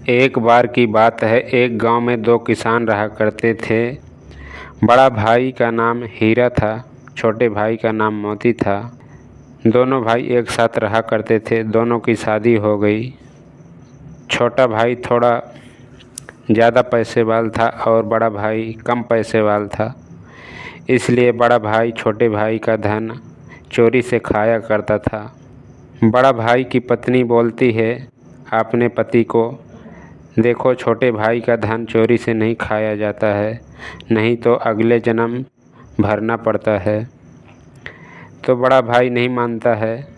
एक बार की बात है, एक गांव में दो किसान रहा करते थे। बड़ा भाई का नाम हीरा था, छोटे भाई का नाम मोती था। दोनों भाई एक साथ रहा करते थे। दोनों की शादी हो गई। छोटा भाई थोड़ा ज़्यादा पैसे वाला था और बड़ा भाई कम पैसे वाला था। इसलिए बड़ा भाई छोटे भाई का धन चोरी से खाया करता था। बड़ा भाई की पत्नी बोलती है अपने पति को, देखो छोटे भाई का धन चोरी से नहीं खाया जाता है, नहीं तो अगले जन्म भरना पड़ता है। तो बड़ा भाई नहीं मानता है,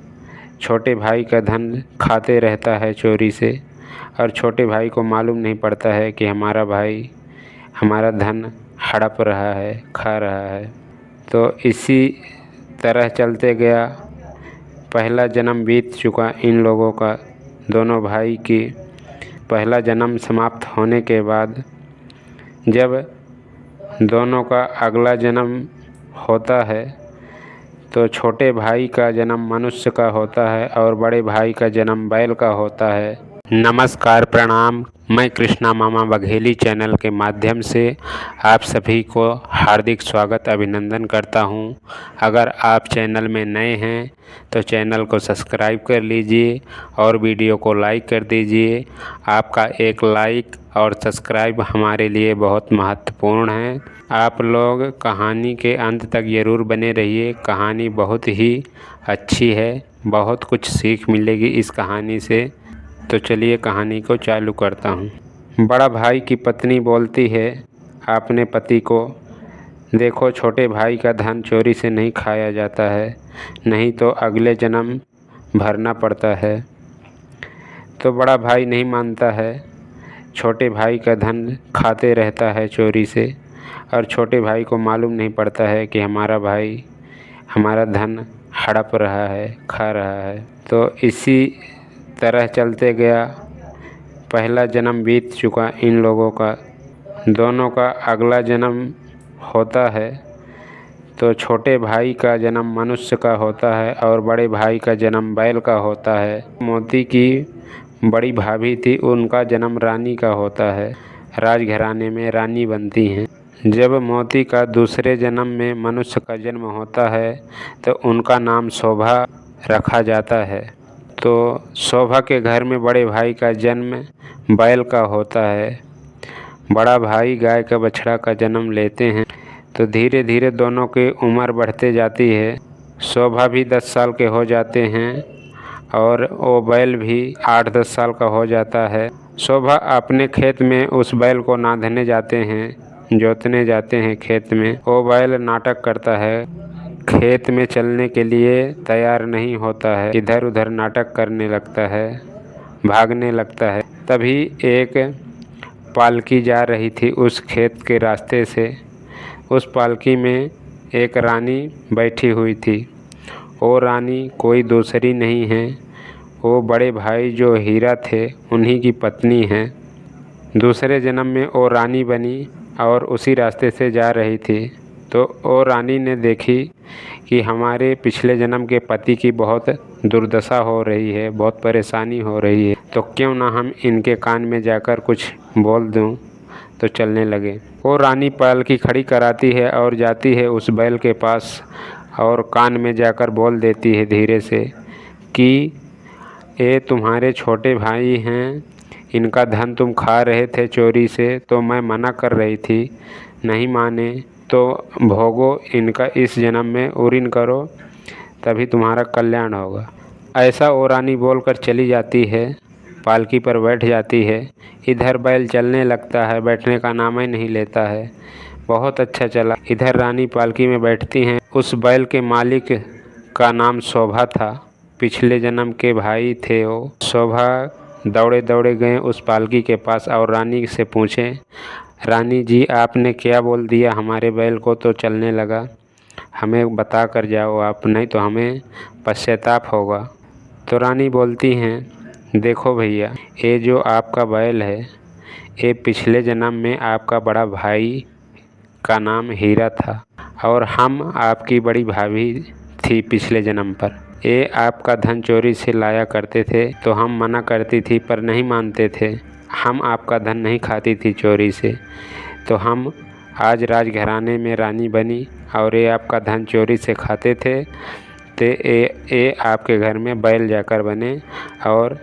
छोटे भाई का धन खाते रहता है चोरी से। और छोटे भाई को मालूम नहीं पड़ता है कि हमारा भाई हमारा धन हड़प रहा है, खा रहा है। तो इसी तरह चलते गया। पहला जन्म बीत चुका इन लोगों का। दोनों भाई की पहला जन्म समाप्त होने के बाद जब दोनों का अगला जन्म होता है तो छोटे भाई का जन्म मनुष्य का होता है और बड़े भाई का जन्म बैल का होता है। नमस्कार, प्रणाम। मैं कृष्णा मामा बघेली चैनल के माध्यम से आप सभी को हार्दिक स्वागत अभिनंदन करता हूं। अगर आप चैनल में नए हैं तो चैनल को सब्सक्राइब कर लीजिए और वीडियो को लाइक कर दीजिए। आपका एक लाइक और सब्सक्राइब हमारे लिए बहुत महत्वपूर्ण है। आप लोग कहानी के अंत तक ज़रूर बने रहिए। कहानी बहुत ही अच्छी है, बहुत कुछ सीख मिलेगी इस कहानी से। तो चलिए कहानी को चालू करता हूँ। बड़ा भाई की पत्नी बोलती है अपने पति को, देखो छोटे भाई का धन चोरी से नहीं खाया जाता है, नहीं तो अगले जन्म भरना पड़ता है। तो बड़ा भाई नहीं मानता है, छोटे भाई का धन खाते रहता है चोरी से। और छोटे भाई को मालूम नहीं पड़ता है कि हमारा भाई हमारा धन हड़प रहा है, खा रहा है। तो इसी तरह चलते गया। पहला जन्म बीत चुका इन लोगों का। दोनों का अगला जन्म होता है तो छोटे भाई का जन्म मनुष्य का होता है और बड़े भाई का जन्म बैल का होता है। मोती की बड़ी भाभी थी, उनका जन्म रानी का होता है। राजघराने में रानी बनती हैं। जब मोती का दूसरे जन्म में मनुष्य का जन्म होता है तो उनका नाम शोभा रखा जाता है। तो शोभा के घर में बड़े भाई का जन्म बैल का होता है। बड़ा भाई गाय का बछड़ा का जन्म लेते हैं। तो धीरे धीरे दोनों की उम्र बढ़ते जाती है। शोभा भी 10 साल के हो जाते हैं और वो बैल भी 8-10 साल का हो जाता है। शोभा अपने खेत में उस बैल को नाधने जाते हैं, जोतने जाते हैं खेत में। वो बैल नाटक करता है, खेत में चलने के लिए तैयार नहीं होता है, इधर उधर नाटक करने लगता है, भागने लगता है। तभी एक पालकी जा रही थी उस खेत के रास्ते से। उस पालकी में एक रानी बैठी हुई थी। वो रानी कोई दूसरी नहीं है, वो बड़े भाई जो हीरा थे उन्हीं की पत्नी है। दूसरे जन्म में वो रानी बनी और उसी रास्ते से जा रही थी। तो वो रानी ने देखी कि हमारे पिछले जन्म के पति की बहुत दुर्दशा हो रही है, बहुत परेशानी हो रही है, तो क्यों ना हम इनके कान में जाकर कुछ बोल दूं। तो चलने लगे। वो रानी पालकी खड़ी कराती है और जाती है उस बैल के पास और कान में जाकर बोल देती है धीरे से कि ये तुम्हारे छोटे भाई हैं, इनका धन तुम खा रहे थे चोरी से, तो मैं मना कर रही थी, नहीं माने तो भोगो इनका इस जन्म में, उरीन करो तभी तुम्हारा कल्याण होगा। ऐसा वो रानी बोलकर चली जाती है, पालकी पर बैठ जाती है। इधर बैल चलने लगता है, बैठने का नाम ही नहीं लेता है। बहुत अच्छा चला। इधर रानी पालकी में बैठती हैं। उस बैल के मालिक का नाम शोभा था, पिछले जन्म के भाई थे वो। शोभा दौड़े दौड़े गए उस पालकी के पास और रानी से पूछे, रानी जी आपने क्या बोल दिया हमारे बैल को तो चलने लगा, हमें बता कर जाओ आप, नहीं तो हमें पश्चाताप होगा। तो रानी बोलती हैं, देखो भैया, ये जो आपका बैल है ये पिछले जन्म में आपका बड़ा भाई का नाम हीरा था और हम आपकी बड़ी भाभी थी पिछले जन्म पर। ये आपका धन चोरी से लाया करते थे तो हम मना करती थी पर नहीं मानते थे। हम आपका धन नहीं खाती थी चोरी से, तो हम आज राजघराने में रानी बनी और ये आपका धन चोरी से खाते थे, तो ये आपके घर में बैल जाकर बने और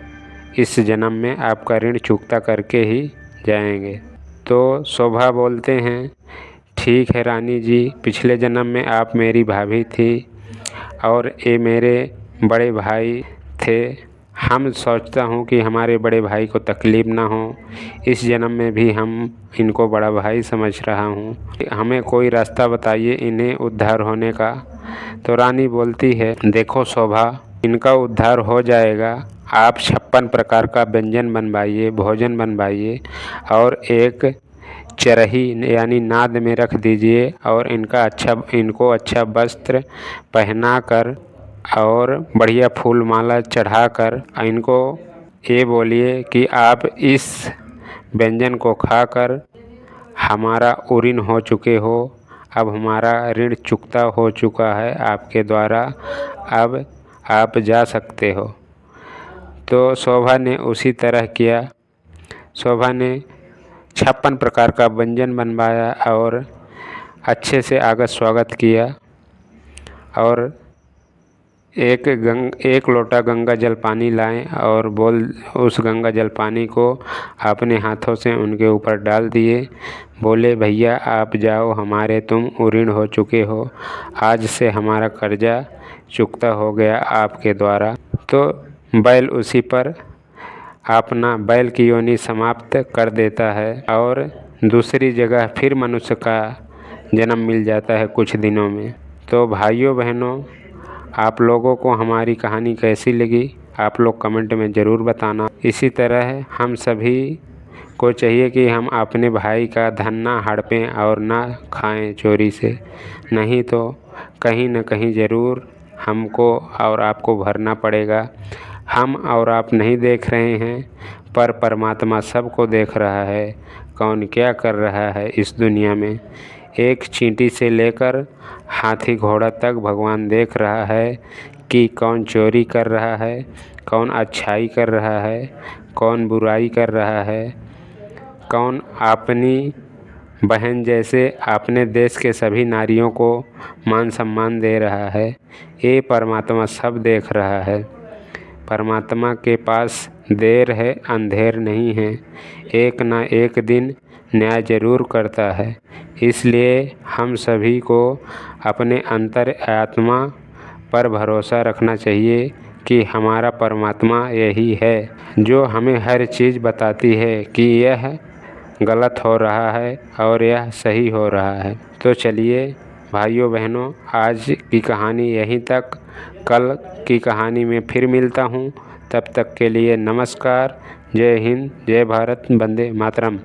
इस जन्म में आपका ऋण चुकता करके ही जाएंगे। तो शोभा बोलते हैं, ठीक है रानी जी, पिछले जन्म में आप मेरी भाभी थी और ये मेरे बड़े भाई थे। हम सोचता हूँ कि हमारे बड़े भाई को तकलीफ़ ना हो, इस जन्म में भी हम इनको बड़ा भाई समझ रहा हूँ, हमें कोई रास्ता बताइए इन्हें उद्धार होने का। तो रानी बोलती है, देखो शोभा, इनका उद्धार हो जाएगा। आप 56 प्रकार का व्यंजन बनवाइए, भोजन बनवाइए और एक चरही यानी नाद में रख दीजिए और इनको अच्छा वस्त्र पहनाकर और बढ़िया फूल माला चढ़ाकर इनको ये बोलिए कि आप इस व्यंजन को खाकर हमारा ऋण हो चुके हो, अब हमारा ऋण चुकता हो चुका है आपके द्वारा, अब आप जा सकते हो। तो शोभा ने उसी तरह किया। शोभा ने 56 प्रकार का व्यंजन बनवाया और अच्छे से आगे स्वागत किया और एक लोटा गंगा जल पानी लाएं और उस गंगा जल पानी को अपने हाथों से उनके ऊपर डाल दिए। बोले, भैया आप जाओ, हमारे तुम ऋण हो चुके हो, आज से हमारा कर्जा चुकता हो गया आपके द्वारा। तो बैल उसी पर अपना बैल की योनि समाप्त कर देता है और दूसरी जगह फिर मनुष्य का जन्म मिल जाता है कुछ दिनों में। तो भाइयों बहनों, आप लोगों को हमारी कहानी कैसी लगी आप लोग कमेंट में ज़रूर बताना। इसी तरह हम सभी को चाहिए कि हम अपने भाई का धन ना हड़पें और ना खाएं चोरी से, नहीं तो कहीं न कहीं ज़रूर हमको और आपको भरना पड़ेगा। हम और आप नहीं देख रहे हैं, पर परमात्मा सबको देख रहा है, कौन क्या कर रहा है इस दुनिया में। एक चींटी से लेकर हाथी घोड़ा तक भगवान देख रहा है कि कौन चोरी कर रहा है, कौन अच्छाई कर रहा है, कौन बुराई कर रहा है, कौन अपनी बहन जैसे अपने देश के सभी नारियों को मान सम्मान दे रहा है। ये परमात्मा सब देख रहा है। परमात्मा के पास देर है अंधेर नहीं है, एक ना एक दिन न्याय जरूर करता है। इसलिए हम सभी को अपने अंतर आत्मा पर भरोसा रखना चाहिए कि हमारा परमात्मा यही है जो हमें हर चीज़ बताती है कि यह गलत हो रहा है और यह सही हो रहा है। तो चलिए भाइयों बहनों, आज की कहानी यहीं तक। कल की कहानी में फिर मिलता हूँ। तब तक के लिए नमस्कार। जय हिंद, जय भारत, वंदे मातरम।